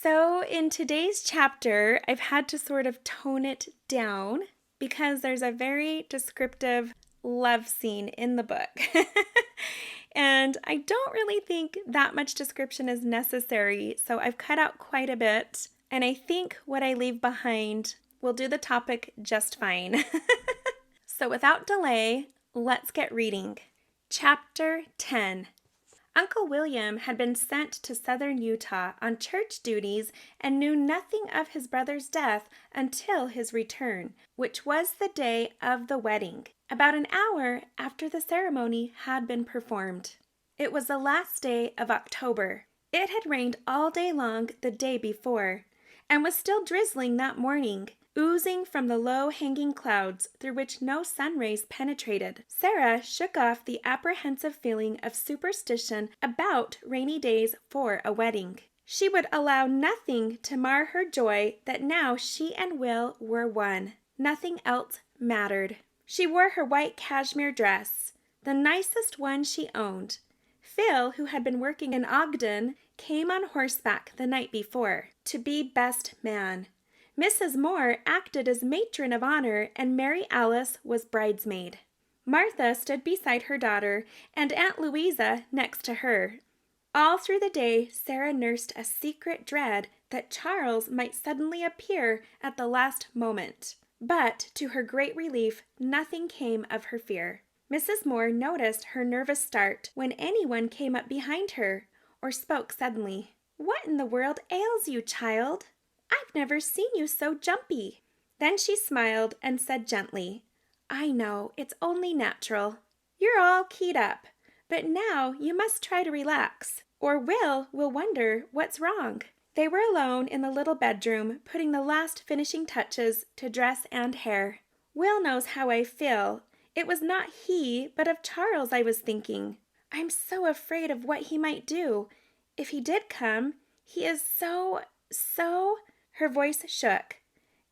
So in today's chapter, I've had to sort of tone it down because there's a very descriptive love scene in the book. And I don't really think that much description is necessary, so I've cut out quite a bit. And I think what I leave behind will do the topic just fine. So without delay, let's get reading. Chapter 10. Uncle William had been sent to southern Utah on church duties and knew nothing of his brother's death until his return, which was the day of the wedding, about an hour after the ceremony had been performed. It was the last day of October. It had rained all day long the day before, and was still drizzling that morning, oozing from the low-hanging clouds through which no sun rays penetrated. Sarah shook off the apprehensive feeling of superstition about rainy days for a wedding. She would allow nothing to mar her joy that now she and Will were one. Nothing else mattered. She wore her white cashmere dress, the nicest one she owned. Phil, who had been working in Ogden, came on horseback the night before to be best man. Mrs. Moore acted as matron of honor, and Mary Alice was bridesmaid. Martha stood beside her daughter, and Aunt Louisa next to her. All through the day, Sarah nursed a secret dread that Charles might suddenly appear at the last moment. But, to her great relief, nothing came of her fear. Mrs. Moore noticed her nervous start when anyone came up behind her, or spoke suddenly. "What in the world ails you, child? I've never seen you so jumpy." Then she smiled and said gently, "I know, it's only natural. You're all keyed up, but now you must try to relax, or Will wonder what's wrong." They were alone in the little bedroom, putting the last finishing touches to dress and hair. "Will knows how I feel. It was not he, but of Charles I was thinking. I'm so afraid of what he might do. If he did come, he is so... Her voice shook.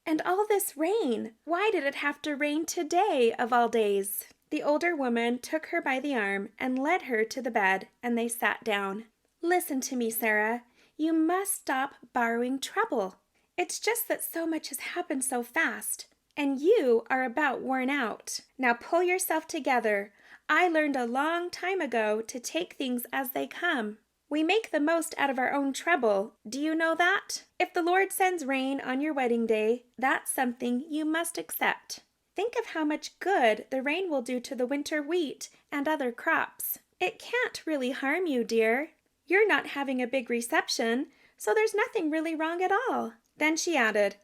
"And all this rain. Why did it have to rain today, of all days?" The older woman took her by the arm and led her to the bed, and they sat down. "Listen to me, Sarah. You must stop borrowing trouble. It's just that so much has happened so fast, and you are about worn out. Now pull yourself together. I learned a long time ago to take things as they come. We make the most out of our own trouble. Do you know that? If the Lord sends rain on your wedding day, that's something you must accept. Think of how much good the rain will do to the winter wheat and other crops. It can't really harm you, dear. You're not having a big reception, so there's nothing really wrong at all." Then she added,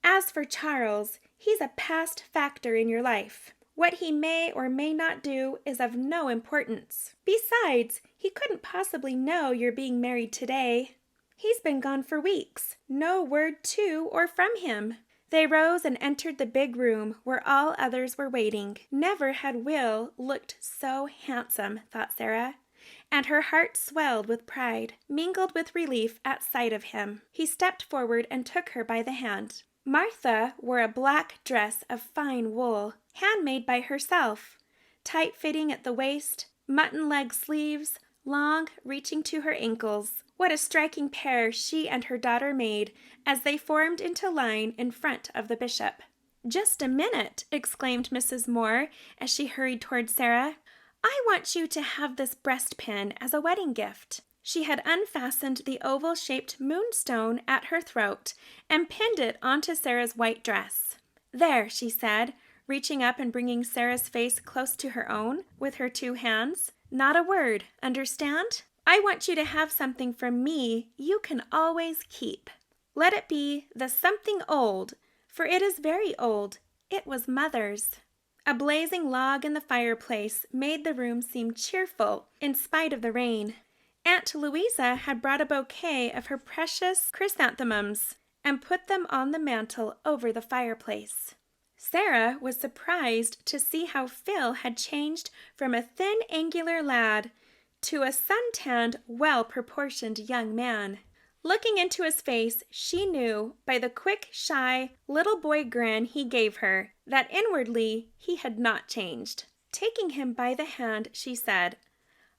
"As for Charles, he's a past factor in your life. What he may or may not do is of no importance. Besides, he couldn't possibly know you're being married today. He's been gone for weeks. No word to or from him." They rose and entered the big room where all others were waiting. Never had Will looked so handsome, thought Sarah, and her heart swelled with pride, mingled with relief at sight of him. He stepped forward and took her by the hand. Martha wore a black dress of fine wool, handmade by herself, tight-fitting at the waist, mutton-leg sleeves, long, reaching to her ankles. What a striking pair she and her daughter made as they formed into line in front of the bishop. "Just a minute," exclaimed Mrs. Moore as she hurried toward Sarah. "I want you to have this breastpin as a wedding gift." She had unfastened the oval-shaped moonstone at her throat and pinned it onto Sarah's white dress. "There," she said, reaching up and bringing Sarah's face close to her own with her two hands. "Not a word, understand? I want you to have something from me you can always keep. Let it be the something old, for it is very old. It was Mother's." A blazing log in the fireplace made the room seem cheerful in spite of the rain. Aunt Louisa had brought a bouquet of her precious chrysanthemums and put them on the mantel over the fireplace. Sarah was surprised to see how Phil had changed from a thin, angular lad to a sun-tanned, well-proportioned young man. Looking into his face, she knew, by the quick, shy, little boy grin he gave her, that inwardly he had not changed. Taking him by the hand, she said,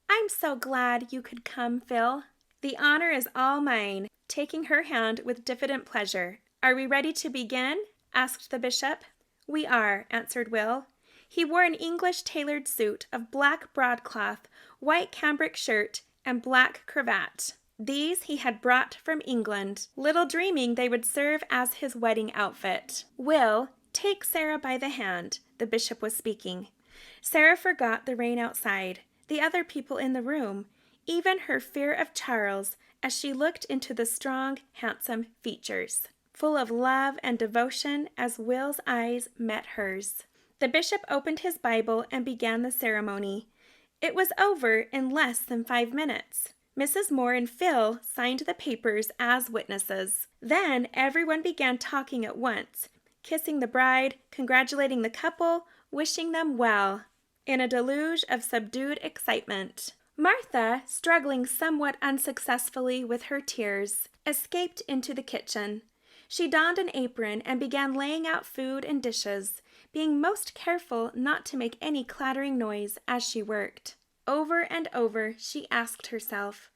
"I'm so glad you could come, Phil. The honor is all mine. taking her hand with diffident pleasure. "Are we ready to begin?" asked the bishop. "We are," answered Will. He wore an English tailored suit of black broadcloth, white cambric shirt, and black cravat. These he had brought from England, little dreaming they would serve as his wedding outfit. "Will, take Sarah by the hand," the bishop was speaking. Sarah forgot the rain outside, the other people in the room, even her fear of Charles, as she looked into the strong, handsome features, full of love and devotion as Will's eyes met hers. The bishop opened his Bible and began the ceremony. It was over in less than 5 minutes. Mrs. Moore and Phil signed the papers as witnesses. Then everyone began talking at once, kissing the bride, congratulating the couple, wishing them well, in a deluge of subdued excitement. Martha, struggling somewhat unsuccessfully with her tears, escaped into the kitchen. She donned an apron and began laying out food and dishes, being most careful not to make any clattering noise as she worked. Over and over she asked herself,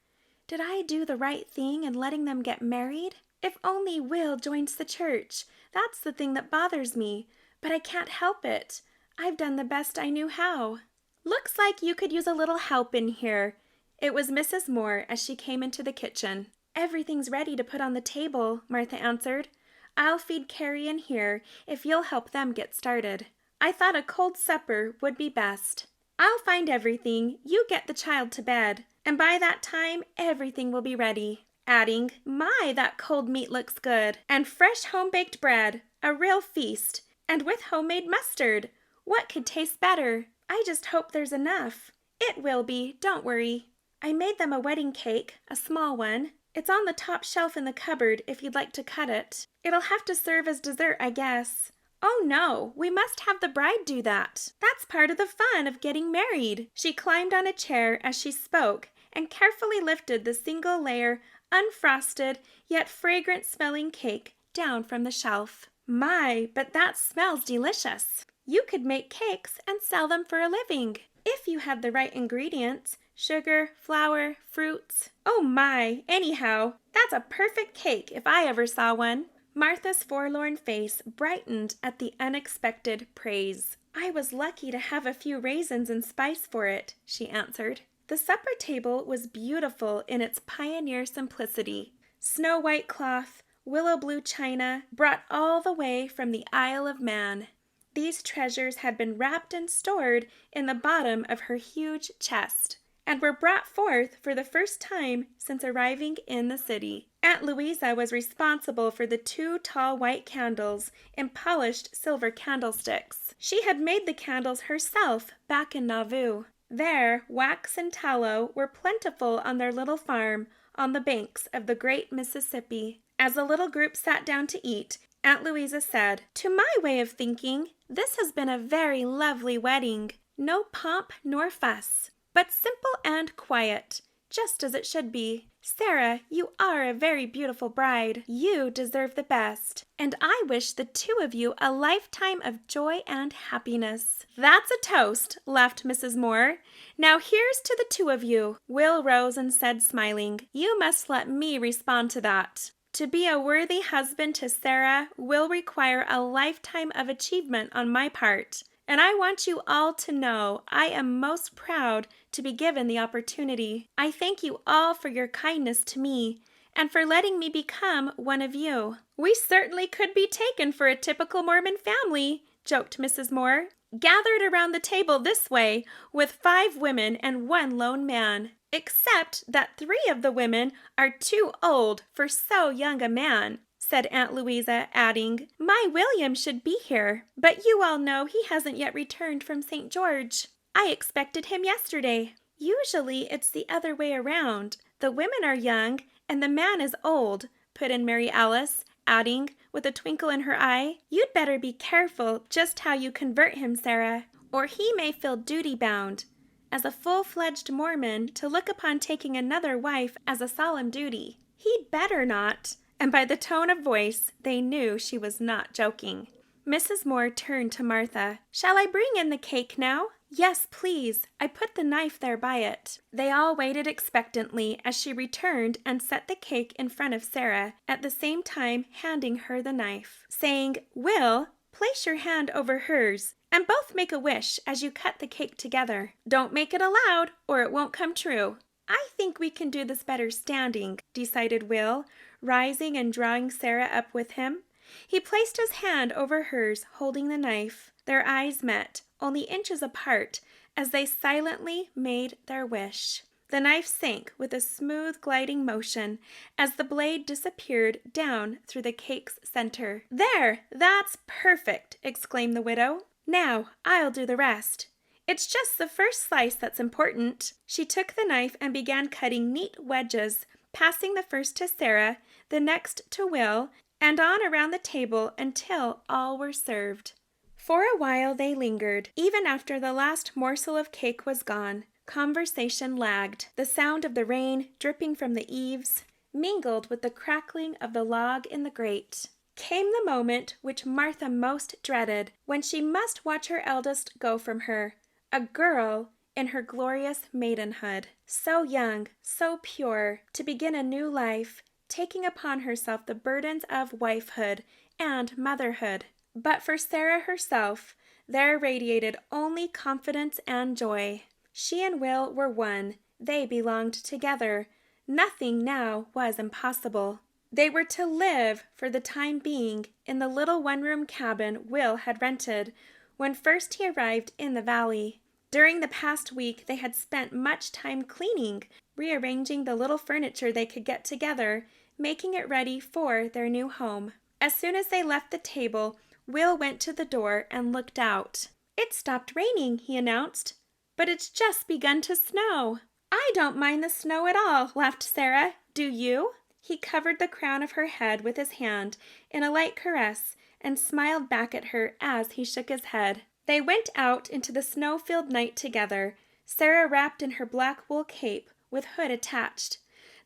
"Did I do the right thing in letting them get married? If only Will joins the church. That's the thing that bothers me, but I can't help it. I've done the best I knew how." "Looks like you could use a little help in here." It was Mrs. Moore as she came into the kitchen. "Everything's ready to put on the table," Martha answered. "I'll feed Carrie in here if you'll help them get started. I thought a cold supper would be best. I'll find everything. You get the child to bed, and by that time everything will be ready," adding, "My, that cold meat looks good, and fresh home-baked bread, a real feast, and with homemade mustard. What could taste better? I just hope there's enough." "It will be, don't worry. I made them a wedding cake, a small one. It's on the top shelf in the cupboard if you'd like to cut it. It'll have to serve as dessert, I guess." "Oh no, we must have the bride do that. That's part of the fun of getting married." She climbed on a chair as she spoke and carefully lifted the single-layer, unfrosted, yet fragrant-smelling cake down from the shelf. "My, but that smells delicious. You could make cakes and sell them for a living, if you had the right ingredients, sugar, flour, fruits. Oh my, anyhow, that's a perfect cake if I ever saw one." Martha's forlorn face brightened at the unexpected praise. "I was lucky to have a few raisins and spice for it," she answered. The supper table was beautiful in its pioneer simplicity. Snow-white cloth, willow-blue china, brought all the way from the Isle of Man. These treasures had been wrapped and stored in the bottom of her huge chest, and were brought forth for the first time since arriving in the city. Aunt Louisa was responsible for the 2 tall white candles in polished silver candlesticks. She had made the candles herself back in Nauvoo. There, wax and tallow were plentiful on their little farm on the banks of the great Mississippi. As the little group sat down to eat, Aunt Louisa said, "To my way of thinking, this has been a very lovely wedding. No pomp nor fuss, but simple and quiet, just as it should be. Sarah, you are a very beautiful bride. You deserve the best, and I wish the 2 of you a lifetime of joy and happiness." "That's a toast," laughed Mrs. Moore. "Now here's to the 2 of you." Will rose and said, smiling, "You must let me respond to that. To be a worthy husband to Sarah will require a lifetime of achievement on my part, and I want you all to know I am most proud to be given the opportunity. I thank you all for your kindness to me and for letting me become one of you." "We certainly could be taken for a typical Mormon family," joked Mrs. Moore, "gathered around the table this way with 5 women and 1 lone man. Except that 3 of the women are too old for so young a man," said Aunt Louisa, adding, "My William should be here, but you all know he hasn't yet returned from St. George. I expected him yesterday." "Usually it's the other way around. The women are young and the man is old," put in Mary Alice, adding, with a twinkle in her eye, "You'd better be careful just how you convert him, Sarah, or he may feel duty-bound as a full-fledged Mormon to look upon taking another wife as a solemn duty." "He'd better not," and by the tone of voice they knew she was not joking. Mrs. Moore turned to Martha. "Shall I bring in the cake now?" "Yes, please. I put the knife there by it." They all waited expectantly as she returned and set the cake in front of Sarah, at the same time handing her the knife, saying, "Will, place your hand over hers, and both make a wish as you cut the cake together. Don't make it aloud, or it won't come true." "I think we can do this better standing," decided Will, rising and drawing Sarah up with him. He placed his hand over hers, holding the knife. Their eyes met, only inches apart, as they silently made their wish. The knife sank with a smooth gliding motion as the blade disappeared down through the cake's center. "There, that's perfect!" exclaimed the widow. "Now I'll do the rest. It's just the first slice that's important." She took the knife and began cutting neat wedges, passing the first to Sarah, the next to Will, and on around the table until all were served. For a while they lingered. Even after the last morsel of cake was gone, conversation lagged. The sound of the rain dripping from the eaves mingled with the crackling of the log in the grate. Came the moment which Martha most dreaded, when she must watch her eldest go from her, a girl in her glorious maidenhood. So young, so pure, to begin a new life, taking upon herself the burdens of wifehood and motherhood. But for Sarah herself, there radiated only confidence and joy. She and Will were one. They belonged together. Nothing now was impossible. They were to live, for the time being, in the little one-room cabin Will had rented when first he arrived in the valley. During the past week they had spent much time cleaning, rearranging the little furniture they could get together, making it ready for their new home. As soon as they left the table, Will went to the door and looked out. "It stopped raining," he announced, "but it's just begun to snow." "I don't mind the snow at all," laughed Sarah. "Do you?" He covered the crown of her head with his hand in a light caress and smiled back at her as he shook his head. They went out into the snow-filled night together, Sarah wrapped in her black wool cape with hood attached.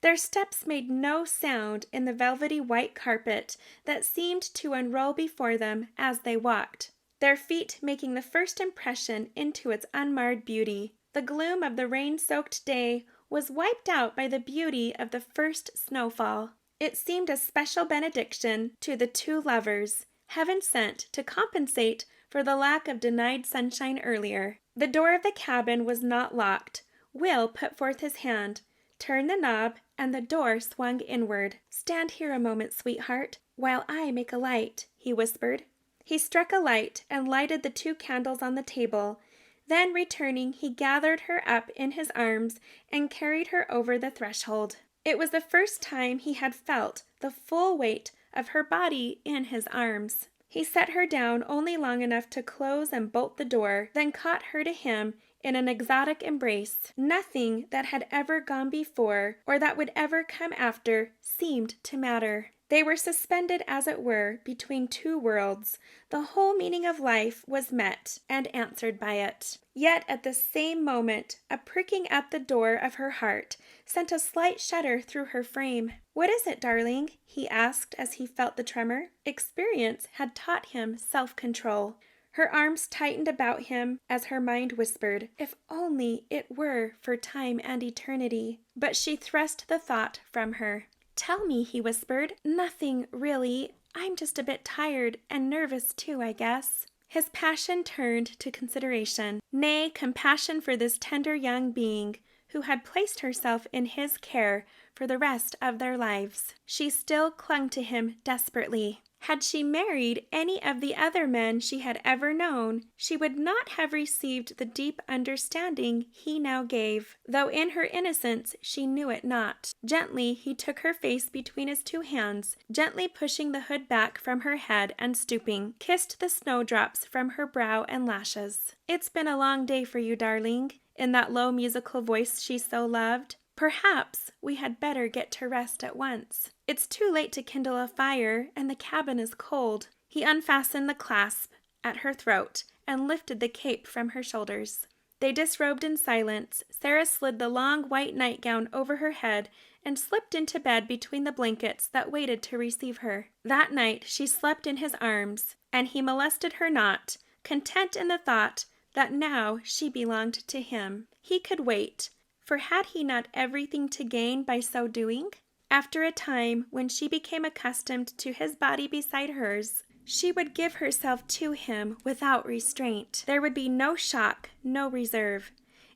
Their steps made no sound in the velvety white carpet that seemed to unroll before them as they walked, their feet making the first impression into its unmarred beauty. The gloom of the rain-soaked day was wiped out by the beauty of the first snowfall. It seemed a special benediction to the two lovers, heaven sent to compensate for the lack of denied sunshine earlier. The door of the cabin was not locked. Will put forth his hand, turned the knob, and the door swung inward. "Stand here a moment, sweetheart, while I make a light," he whispered. He struck a light and lighted the 2 candles on the table. Then, returning, he gathered her up in his arms and carried her over the threshold. It was the first time he had felt the full weight of her body in his arms. He set her down only long enough to close and bolt the door, then caught her to him in an exotic embrace. Nothing that had ever gone before, or that would ever come after, seemed to matter. They were suspended, as it were, between 2 worlds. The whole meaning of life was met and answered by it. Yet at the same moment, a pricking at the door of her heart sent a slight shudder through her frame. "What is it, darling?" he asked as he felt the tremor. Experience had taught him self-control. Her arms tightened about him as her mind whispered, "If only it were for time and eternity." But she thrust the thought from her. "Tell me," he whispered. "Nothing, really. I'm just a bit tired and nervous too, I guess." His passion turned to consideration, nay, compassion for this tender young being who had placed herself in his care for the rest of their lives. She still clung to him desperately. Had she married any of the other men she had ever known, she would not have received the deep understanding he now gave, though in her innocence she knew it not. Gently he took her face between his 2 hands, gently pushing the hood back from her head and stooping, kissed the snowdrops from her brow and lashes. "It's been a long day for you, darling," in that low musical voice she so loved. "Perhaps we had better get to rest at once. It's too late to kindle a fire, and the cabin is cold." He unfastened the clasp at her throat and lifted the cape from her shoulders. They disrobed in silence. Sarah slid the long white nightgown over her head and slipped into bed between the blankets that waited to receive her. That night she slept in his arms, and he molested her not, content in the thought that now she belonged to him. He could wait, for had he not everything to gain by so doing? After a time, when she became accustomed to his body beside hers, she would give herself to him without restraint. There would be no shock, no reserve.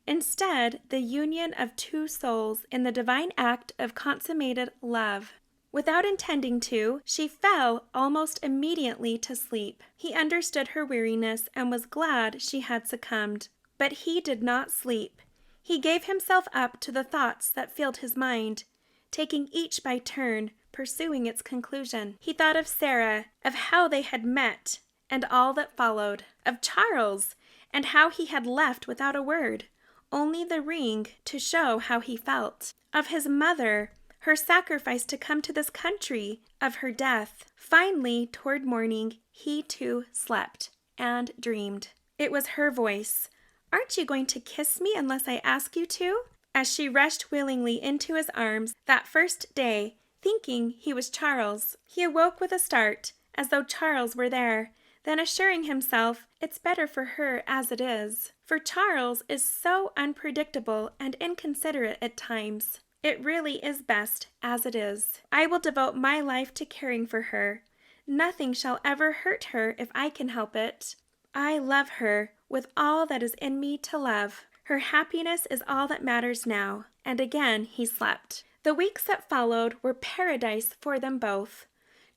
Instead, the union of two souls in the divine act of consummated love. Without intending to, she fell almost immediately to sleep. He understood her weariness and was glad she had succumbed. But he did not sleep. He gave himself up to the thoughts that filled his mind, taking each by turn, pursuing its conclusion. He thought of Sarah, of how they had met, and all that followed, of Charles, and how he had left without a word, only the ring to show how he felt, of his mother, her sacrifice to come to this country, of her death. Finally, toward morning, he too slept and dreamed. It was her voice. "Aren't you going to kiss me unless I ask you to?" As she rushed willingly into his arms that first day, thinking he was Charles. He awoke with a start, as though Charles were there, then assuring himself it's better for her as it is. For Charles is so unpredictable and inconsiderate at times. It really is best as it is. I will devote my life to caring for her. Nothing shall ever hurt her if I can help it. I love her with all that is in me to love. Her happiness is all that matters now. And again he slept. The weeks that followed were paradise for them both.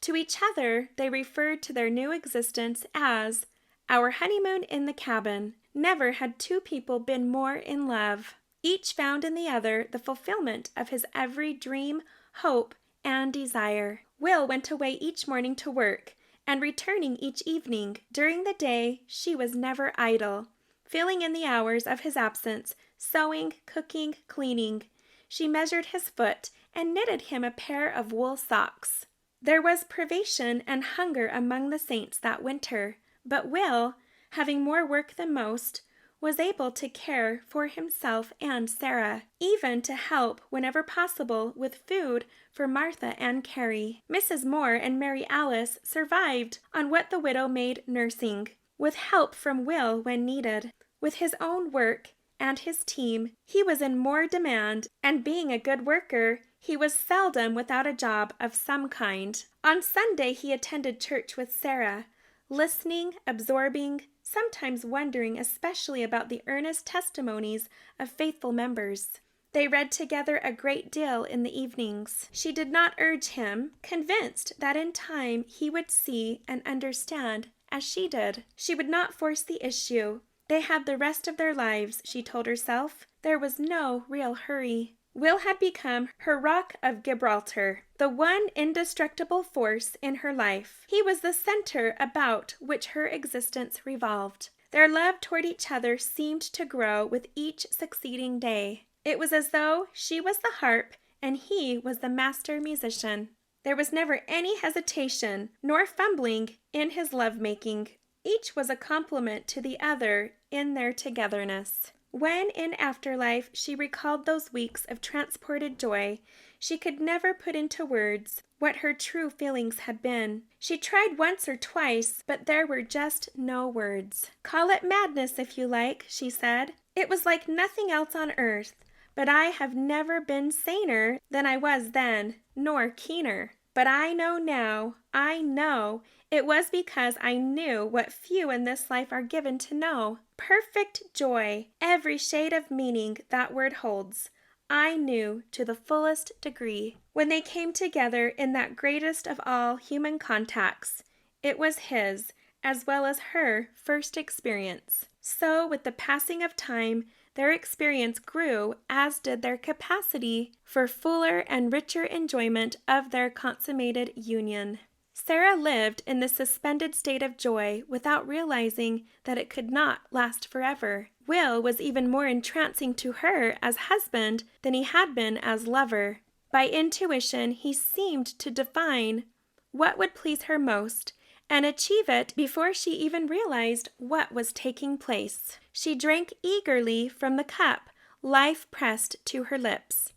To each other they referred to their new existence as our honeymoon in the cabin. Never had two people been more in love. Each found in the other the fulfillment of his every dream, hope, and desire. Will went away each morning to work, and returning each evening. During the day she was never idle, filling in the hours of his absence, sewing, cooking, cleaning. She measured his foot and knitted him a pair of wool socks. There was privation and hunger among the saints that winter, but Will, having more work than most, was able to care for himself and Sarah, even to help whenever possible with food for Martha and Carrie. Mrs. Moore and Mary Alice survived on what the widow made nursing, with help from Will when needed. With his own work and his team, he was in more demand, and being a good worker, he was seldom without a job of some kind. On Sunday he attended church with Sarah, listening, absorbing, sometimes wondering especially about the earnest testimonies of faithful members. They read together a great deal in the evenings. She did not urge him, convinced that in time he would see and understand as she did. She would not force the issue. They had the rest of their lives, she told herself. There was no real hurry. Will had become her rock of Gibraltar, the one indestructible force in her life. He was the center about which her existence revolved. Their love toward each other seemed to grow with each succeeding day. It was as though she was the harp and he was the master musician. There was never any hesitation nor fumbling in his love-making. Each was a complement to the other in their togetherness. When in afterlife she recalled those weeks of transported joy, she could never put into words what her true feelings had been. She tried once or twice, but there were just no words. "Call it madness if you like," she said. "It was like nothing else on earth, but I have never been saner than I was then, nor keener. But I know now, I know it was because I knew what few in this life are given to know. Perfect joy, every shade of meaning that word holds, I knew to the fullest degree. When they came together in that greatest of all human contacts, it was his, as well as her, first experience. So with the passing of time, their experience grew, as did their capacity for fuller and richer enjoyment of their consummated union. Sarah lived in this suspended state of joy without realizing that it could not last forever. Will was even more entrancing to her as husband than he had been as lover. By intuition, he seemed to divine what would please her most, and achieve it before she even realized what was taking place. She drank eagerly from the cup life pressed to her lips.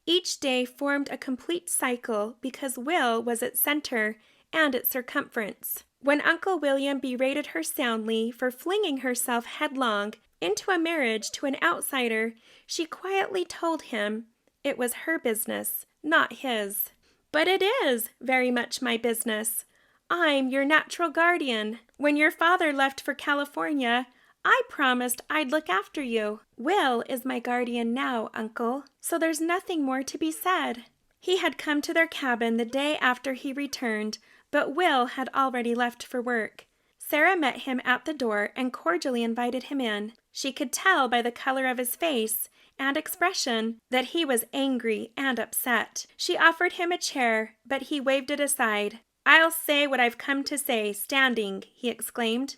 Each day formed a complete cycle because Will was its center and its circumference. When Uncle William berated her soundly for flinging herself headlong into a marriage to an outsider, she quietly told him it was her business, not his. "But it is very much my business. I'm your natural guardian. When your father left for California, I promised I'd look after you. Will is my guardian now, Uncle, so there's nothing more to be said." He had come to their cabin the day after he returned, but Will had already left for work. Sarah met him at the door and cordially invited him in. She could tell by the color of his face and expression that he was angry and upset. She offered him a chair, but he waved it aside. "I'll say what I've come to say, standing," he exclaimed.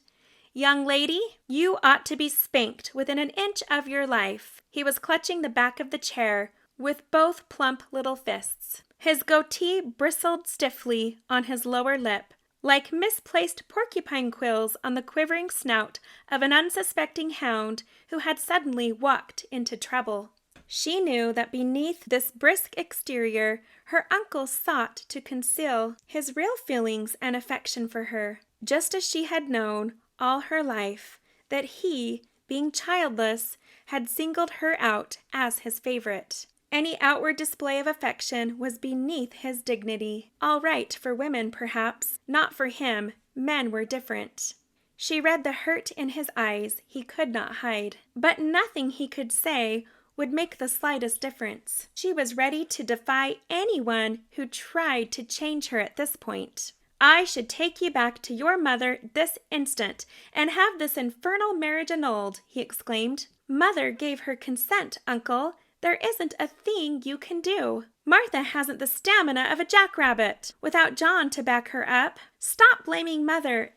"Young lady, you ought to be spanked within an inch of your life." He was clutching the back of the chair with both plump little fists. His goatee bristled stiffly on his lower lip, like misplaced porcupine quills on the quivering snout of an unsuspecting hound who had suddenly walked into trouble. She knew that beneath this brisk exterior her uncle sought to conceal his real feelings and affection for her, just as she had known all her life that he, being childless, had singled her out as his favorite. Any outward display of affection was beneath his dignity. All right for women, perhaps. Not for him. Men were different. She read the hurt in his eyes he could not hide. But nothing he could say would make the slightest difference. She was ready to defy anyone who tried to change her at this point. "I should take you back to your mother this instant and have this infernal marriage annulled," he exclaimed. "Mother gave her consent, Uncle. There isn't a thing you can do. Martha hasn't the stamina of a jackrabbit without John to back her up. Stop blaming Mother.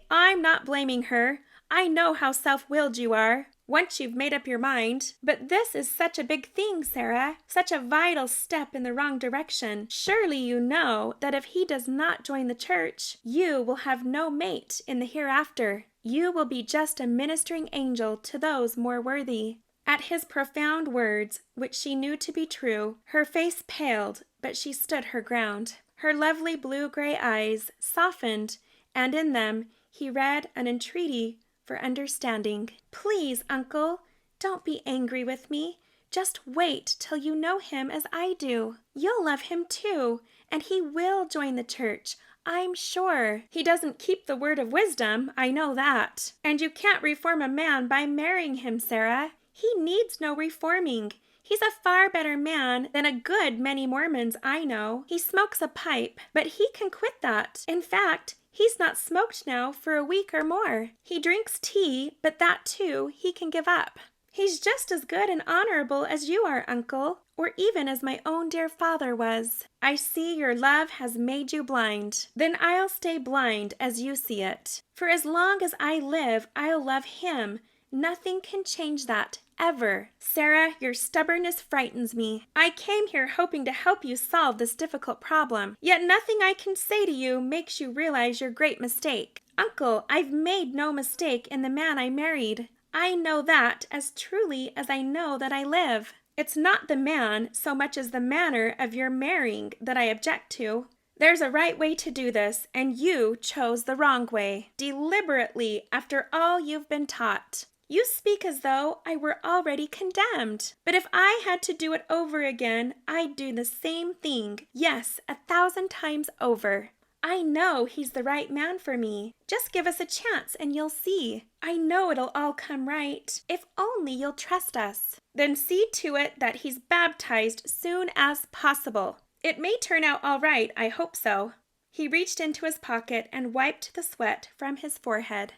I'm not blaming her. I know how self-willed you are, once you've made up your mind. But this is such a big thing, Sarah, such a vital step in the wrong direction. Surely you know that if he does not join the church, you will have no mate in the hereafter. You will be just a ministering angel to those more worthy." At his profound words, which she knew to be true, her face paled, but she stood her ground. Her lovely blue-gray eyes softened, and in them he read an entreaty for understanding. "Please, Uncle, don't be angry with me. Just wait till you know him as I do. You'll love him too, and he will join the church, I'm sure. He doesn't keep the word of wisdom, I know that. And you can't reform a man by marrying him, Sarah. He needs no reforming. He's a far better man than a good many Mormons I know. He smokes a pipe, but he can quit that. In fact, he's not smoked now for a week or more. He drinks tea, but that too he can give up. He's just as good and honorable as you are, Uncle, or even as my own dear father was. I see your love has made you blind. Then I'll stay blind as you see it. For as long as I live, I'll love him. Nothing can change that, ever. Sarah, your stubbornness frightens me. I came here hoping to help you solve this difficult problem, yet nothing I can say to you makes you realize your great mistake. Uncle, I've made no mistake in the man I married. I know that as truly as I know that I live. It's not the man so much as the manner of your marrying that I object to. There's a right way to do this, and you chose the wrong way, deliberately, after all you've been taught. You speak as though I were already condemned. But if I had to do it over again, I'd do the same thing. Yes, 1,000 times over. I know he's the right man for me. Just give us a chance and you'll see. I know it'll all come right, if only you'll trust us. Then see to it that he's baptized soon as possible. It may turn out all right, I hope so." He reached into his pocket and wiped the sweat from his forehead.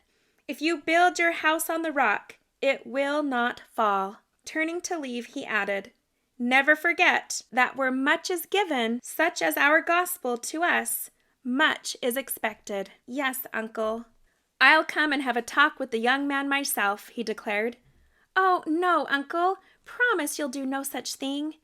"If you build your house on the rock, it will not fall." Turning to leave, he added, "Never forget that where much is given, such as our gospel to us, much is expected." "Yes, Uncle." "I'll come and have a talk with the young man myself," he declared. "Oh, no, Uncle. Promise you'll do no such thing.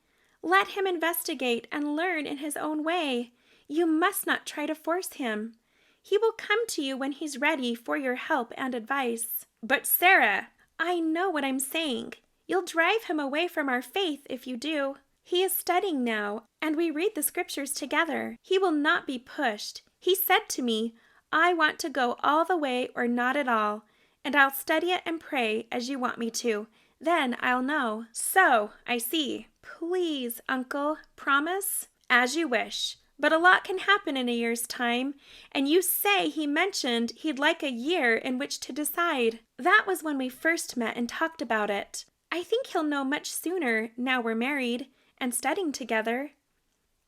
Let him investigate and learn in his own way. You must not try to force him. He will come to you when he's ready for your help and advice." "But Sarah—" "I know what I'm saying. You'll drive him away from our faith if you do. He is studying now, and we read the scriptures together. He will not be pushed. He said to me, I want to go all the way or not at all, and I'll study it and pray as you want me to. Then I'll know. So, I see. Please, Uncle, promise? As you wish. But a lot can happen in a year's time, and you say he mentioned he'd like a year in which to decide. That was when we first met and talked about it. I think he'll know much sooner now we're married and studying together.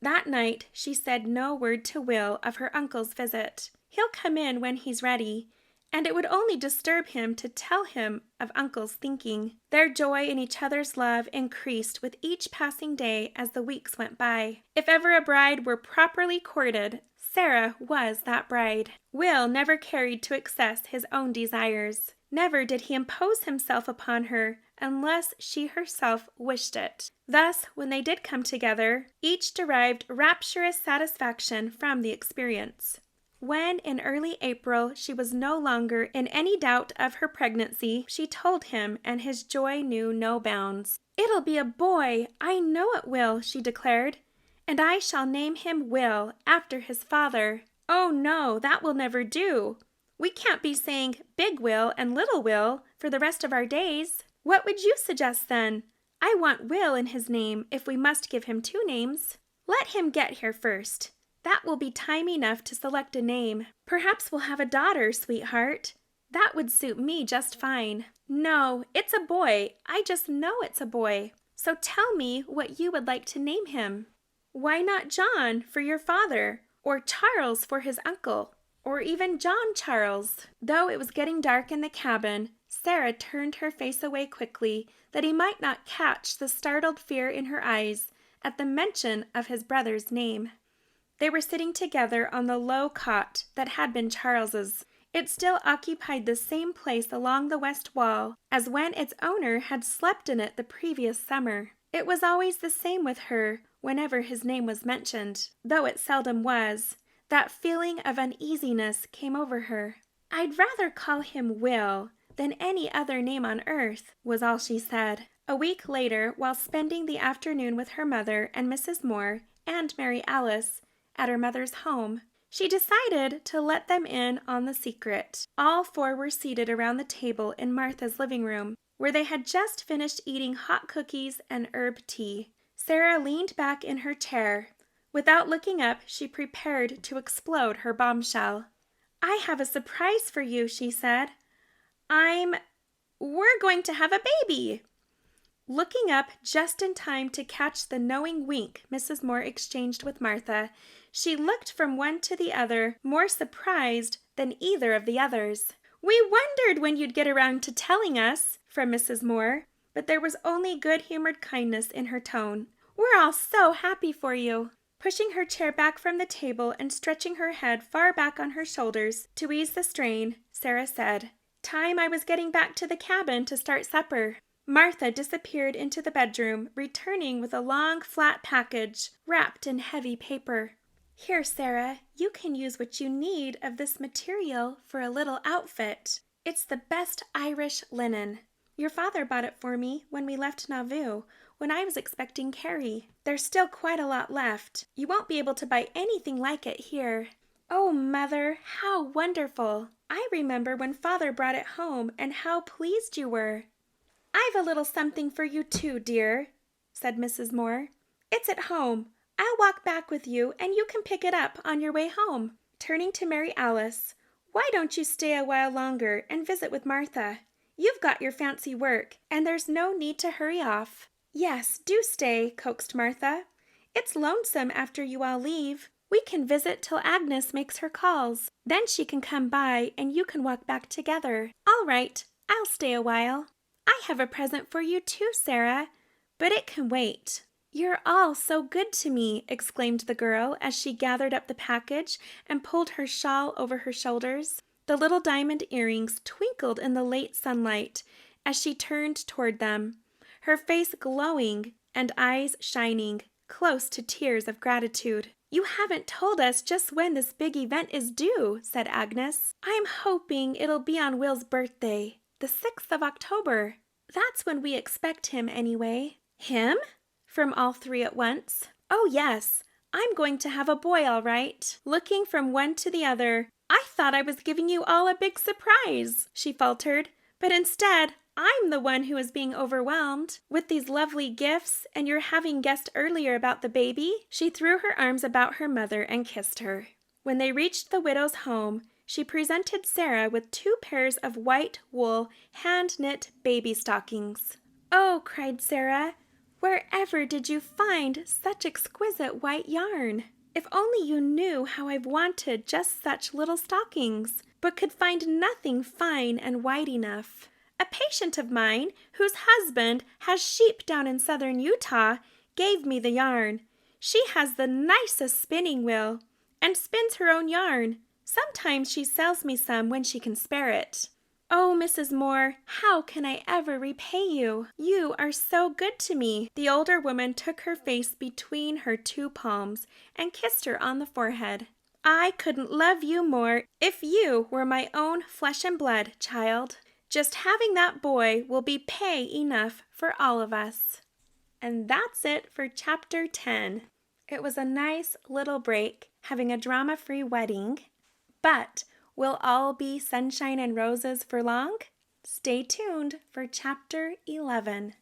That night she said no word to Will of her uncle's visit. He'll come in when he's ready, and it would only disturb him to tell him of Uncle's thinking. Their joy in each other's love increased with each passing day as the weeks went by. If ever a bride were properly courted, Sarah was that bride. Will never carried to excess his own desires. Never did he impose himself upon her unless she herself wished it. Thus, when they did come together, each derived rapturous satisfaction from the experience. When, in early April, she was no longer in any doubt of her pregnancy, she told him, and his joy knew no bounds. "It'll be a boy, I know it will," she declared, "and I shall name him Will, after his father." "Oh, no, that will never do. We can't be saying Big Will and Little Will for the rest of our days." "What would you suggest, then?" "I want Will in his name, if we must give him two names." "Let him get here first. That will be time enough to select a name. Perhaps we'll have a daughter, sweetheart. That would suit me just fine." "No, it's a boy. I just know it's a boy. So tell me what you would like to name him." "Why not John for your father, or Charles for his uncle, or even John Charles?" Though it was getting dark in the cabin, Sarah turned her face away quickly, that he might not catch the startled fear in her eyes at the mention of his brother's name. They were sitting together on the low cot that had been Charles's. It still occupied the same place along the west wall as when its owner had slept in it the previous summer. It was always the same with her whenever his name was mentioned, though it seldom was. That feeling of uneasiness came over her. "I'd rather call him Will than any other name on earth," was all she said. A week later, while spending the afternoon with her mother and Mrs. Moore and Mary Alice at her mother's home, she decided to let them in on the secret. All four were seated around the table in Martha's living room, where they had just finished eating hot cookies and herb tea. Sarah leaned back in her chair. Without looking up, she prepared to explode her bombshell. "I have a surprise for you," she said. We're going to have a baby." Looking up just in time to catch the knowing wink Mrs. Moore exchanged with Martha, she looked from one to the other, more surprised than either of the others. "We wondered when you'd get around to telling us," from Mrs. Moore, but there was only good-humored kindness in her tone. "We're all so happy for you." Pushing her chair back from the table and stretching her head far back on her shoulders to ease the strain, Sarah said, "Time I was getting back to the cabin to start supper." Martha disappeared into the bedroom, returning with a long, flat package wrapped in heavy paper. "Here, Sarah, you can use what you need of this material for a little outfit. It's the best Irish linen. Your father bought it for me when we left Nauvoo, when I was expecting Carrie. There's still quite a lot left. You won't be able to buy anything like it here." "Oh, Mother, how wonderful! I remember when Father brought it home and how pleased you were." "I've a little something for you too, dear," said Mrs. Moore. "It's at home. I'll walk back with you and you can pick it up on your way home." Turning to Mary Alice, "Why don't you stay a while longer and visit with Martha? You've got your fancy work, and there's no need to hurry off." "Yes, do stay," coaxed Martha. "It's lonesome after you all leave. We can visit till Agnes makes her calls. Then she can come by and you can walk back together." "All right, I'll stay a while." "I have a present for you too, Sarah, but it can wait." "You're all so good to me," exclaimed the girl as she gathered up the package and pulled her shawl over her shoulders. The little diamond earrings twinkled in the late sunlight as she turned toward them, her face glowing and eyes shining, close to tears of gratitude. "You haven't told us just when this big event is due," said Agnes. "I'm hoping it'll be on Will's birthday, the 6th of October. That's when we expect him anyway." "Him?" from all three at once. "Oh, yes. I'm going to have a boy, all right." Looking from one to the other, "I thought I was giving you all a big surprise," she faltered. "But instead, I'm the one who is being overwhelmed. With these lovely gifts, and your having guessed earlier about the baby." She threw her arms about her mother and kissed her. When they reached the widow's home, she presented Sarah with 2 pairs of white wool, hand-knit baby stockings. "Oh," cried Sarah, "wherever did you find such exquisite white yarn? If only you knew how I've wanted just such little stockings, but could find nothing fine and white enough. A patient of mine, whose husband has sheep down in southern Utah, gave me the yarn. She has the nicest spinning wheel and spins her own yarn. Sometimes she sells me some when she can spare it. Oh, Mrs. Moore, how can I ever repay you? You are so good to me." The older woman took her face between her 2 palms and kissed her on the forehead. "I couldn't love you more if you were my own flesh and blood, child. Just having that boy will be pay enough for all of us." And that's it for Chapter 10. It was a nice little break, having a drama-free wedding. But will all be sunshine and roses for long? Stay tuned for Chapter 11.